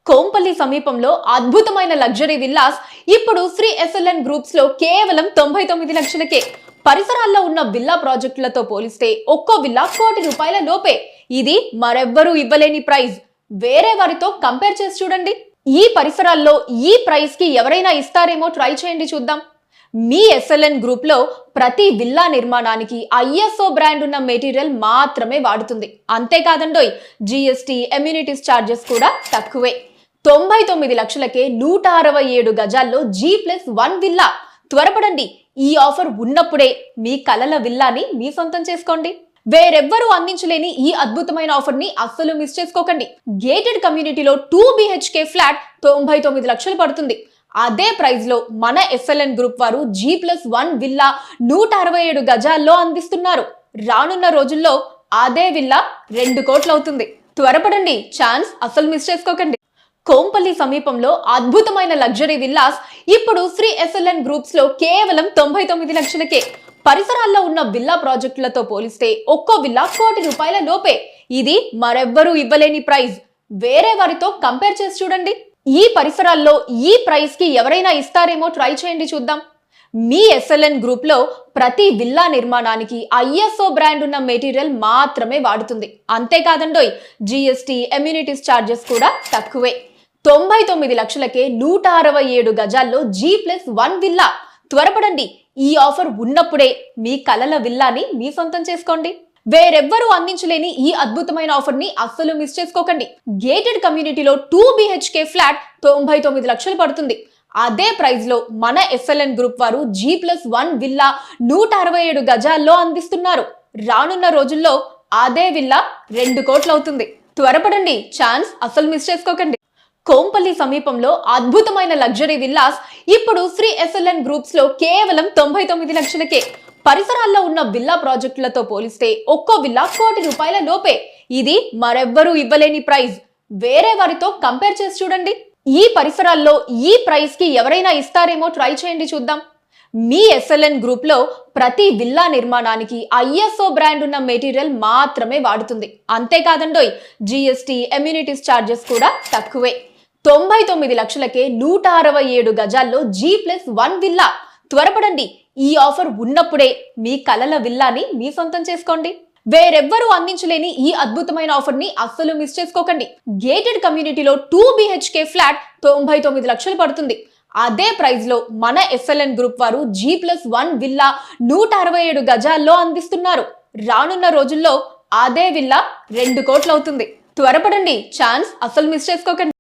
కోంపల్లి సమీపంలో అద్భుతమైన luxury villas ఇప్పుడు శ్రీ ఎస్ఎల్ఎన్ గ్రూప్స్ లో కేవలం 99 లక్షలకే. పరిసరాల్లో ఉన్న విల్లా ప్రాజెక్టులతో పోలిస్తే ఒక్కో విల్లా ₹1,00,00,000 లోపే. ఇది మరెవ్వరూ ఇవ్వలేని ప్రైస్. వేరే వారితో కంపేర్ చేసి చూడండి. ఈ పరిసరాల్లో ఈ ప్రైస్ కి ఎవరైనా ఇస్తారేమో ట్రై చేయండి చూద్దాం. మీ ఎస్ఎల్ఎన్ గ్రూప్ లో ప్రతి విల్లా నిర్మాణానికి ఐఎస్ఓ బ్రాండ్ ఉన్న మెటీరియల్ మాత్రమే వాడుతుంది. అంతేకాదండోయ్, జిఎస్టీ, ఎమ్యూనిటీస్ చార్జెస్ కూడా తక్కువే. 99 లక్షలకే 167 గజాల్లో G+1 విల్లా. త్వరపడండి, ఈ ఆఫర్ ఉన్నప్పుడే మీ కలల విల్లాని మీ సొంతం చేసుకోండి. వేరెవ్వరూ అందించలేని ఈ అద్భుతమైన ఆఫర్ ని అస్సలు మిస్ చేసుకోకండి. గేటెడ్ కమ్యూనిటీలో 2 BHK ఫ్లాట్ 99 లక్షలు పడుతుంది. అదే ప్రైస్ లో మన ఎస్ఎల్ఎన్ గ్రూప్ వారు G+1 విల్లా 167 గజాల్లో అందిస్తున్నారు. రానున్న రోజుల్లో అదే విల్లా 2 కోట్లు అవుతుంది. త్వరపడండి, ఛాన్స్ అస్సలు మిస్ చేసుకోకండి. కోంపల్లి సమీపంలో అద్భుతమైన లగ్జరీ విల్లాస్ ఇప్పుడు శ్రీ ఎస్ఎల్ఎన్ గ్రూప్స్ లో కేవలం 99 లక్షలకే. పరిసరాల్లో ఉన్న విల్లా ప్రాజెక్టులతో పోలిస్తే ఒక్కో విల్లా ₹1,00,00,000 లోపే. ఇది మరెవ్వరూ ఇవ్వలేని ప్రైస్. వేరే వారితో కంపేర్ చేసి చూడండి. ఈ పరిసరాల్లో ఈ ప్రైస్ కి ఎవరైనా ఇస్తారేమో ట్రై చేయండి చూద్దాం. మీ ఎస్ఎల్ఎన్ గ్రూప్ లో ప్రతి విల్లా నిర్మాణానికి ఐఎస్ఓ బ్రాండ్ ఉన్న మెటీరియల్ మాత్రమే వాడుతుంది. అంతేకాదండోయ్, జిఎస్టీ, ఎమ్యూనిటీస్ చార్జెస్ కూడా తక్కువే. 99 లక్షలకే 167 గజాల్లో G+1 విల్లా. త్వరపడండి, ఈ ఆఫర్ ఉన్నప్పుడే మీ కలల విల్లాని మీ సొంతం చేసుకోండి. వేరెవ్వరూ అందించలేని ఈ అద్భుతమైన ఆఫర్ ని అస్సలు మిస్ చేసుకోకండి. గేటెడ్ కమ్యూనిటీలో 2 BHK ఫ్లాట్ 99 లక్షలు పడుతుంది. అదే ప్రైస్ లో మన ఎస్ఎల్ఎన్ గ్రూప్ వారు G+1 విల్లా 167 గజాల్లో అందిస్తున్నారు. రానున్న రోజుల్లో అదే విల్లా 2 కోట్లు అవుతుంది. త్వరపడండి, ఛాన్స్ అస్సలు మిస్ చేసుకోకండి. కోంపల్లి సమీపంలో అద్భుతమైన లగ్జరీ విల్లాస్ ఇప్పుడు శ్రీ ఎస్ఎల్ఎన్ గ్రూప్స్ లో కేవలం 99 లక్షలకే. పరిసరాల్లో ఉన్న విల్లా ప్రాజెక్టులతో పోలిస్తే ఒక్కో విల్లా ₹1,00,00,000 లోపే. ఇది మరెవ్వరూ ఇవ్వలేని ప్రైస్. వేరే వారితో కంపేర్ చేసి చూడండి. ఈ పరిసరాల్లో ఈ ప్రైస్ కి ఎవరైనా ఇస్తారేమో ట్రై చేయండి చూద్దాం. మీ ఎస్ఎల్ఎన్ గ్రూప్ లో ప్రతి విల్లా నిర్మాణానికి ఐఎస్ఓ బ్రాండ్ ఉన్న మెటీరియల్ మాత్రమే వాడుతుంది. అంతేకాదండోయ్, జిఎస్టీ, ఎమ్యూనిటీస్ చార్జెస్ కూడా తక్కువే. 99 లక్షలకే 167 గజాల్లో G+1 విల్లా. త్వరపడండి, ఈ ఆఫర్ ఉన్నప్పుడే మీ కలల విల్లాని మీ సొంతం చేసుకోండి. వేరెవ్వరూ అందించలేని ఈ అద్భుతమైన ఆఫర్ ని అస్సలు మిస్ చేసుకోకండి. గేటెడ్ కమ్యూనిటీలో 2 BHK ఫ్లాట్ 99 లక్షలు పడుతుంది. అదే ప్రైస్ లో మన ఎస్ఎల్ఎన్ గ్రూప్ వారు G+1 విల్లా 167 గజాల్లో అందిస్తున్నారు. రానున్న రోజుల్లో అదే విల్లా 2 కోట్లు అవుతుంది. త్వరపడండి, ఛాన్స్ అస్సలు మిస్ చేసుకోకండి.